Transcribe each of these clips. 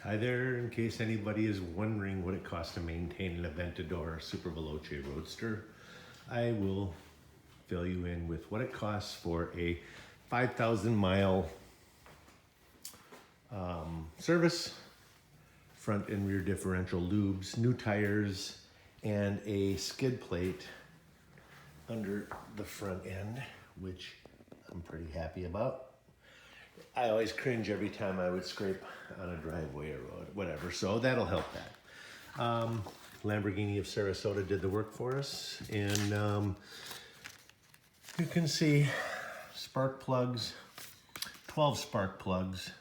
Hi there, in case anybody is wondering what it costs to maintain an Aventador Super Veloce Roadster, I will fill you in with what it costs for a 5,000 mile service, front and rear differential lubes, new tires, and a skid plate under the front end, which I'm pretty happy about. I always cringe every time I would scrape on a driveway or road, whatever, so that'll help that. Lamborghini of Sarasota did the work for us, and you can see spark plugs, 12 spark plugs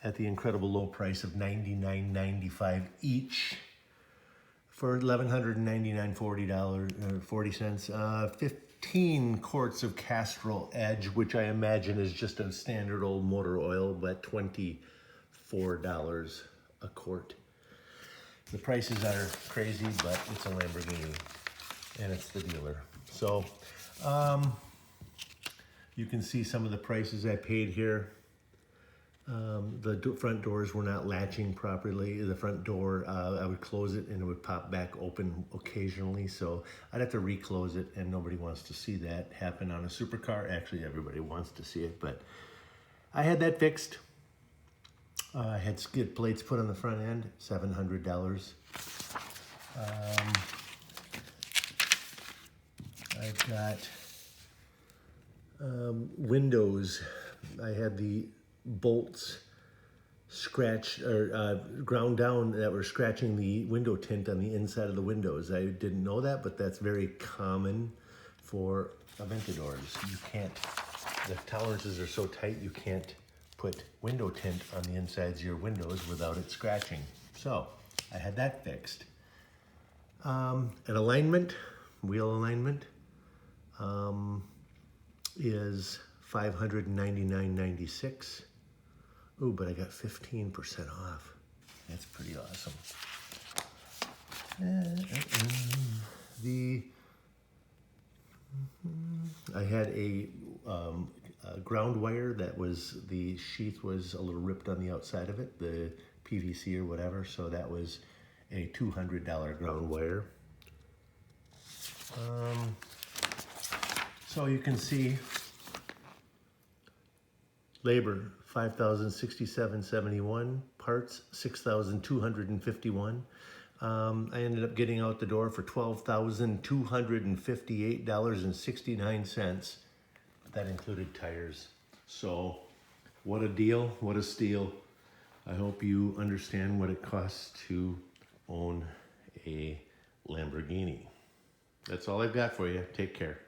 at the incredible low price of $99.95 each for $1,199.40. 15 quarts of Castrol Edge, which I imagine is just a standard old motor oil, but $24 a quart. The prices are crazy, but it's a Lamborghini and it's the dealer. So you can see some of the prices I paid here. The front doors were not latching properly. The front door, I would close it and it would pop back open occasionally, so I'd have to reclose it, and nobody wants to see that happen on a supercar. Actually, everybody wants to see it, but I had that fixed. I had skid plates put on the front end, $700. I've got windows. I had the bolts scratched or ground down that were scratching the window tint on the inside of the windows. I didn't know that, but that's very common for Aventadors. You can't, the tolerances are so tight, you can't put window tint on the insides of your windows without it scratching. So I had that fixed. An alignment, wheel alignment, is $599.96. Ooh, but I got 15% off. That's pretty awesome. I had a ground wire that was, the sheath was a little ripped on the outside of it, the PVC or whatever, so that was a $200 ground wire. So you can see labor, $5,067.71, parts, $6,251. I ended up getting out the door for $12,258.69. That included tires. So what a deal, what a steal. I hope you understand what it costs to own a Lamborghini. That's all I've got for you. Take care.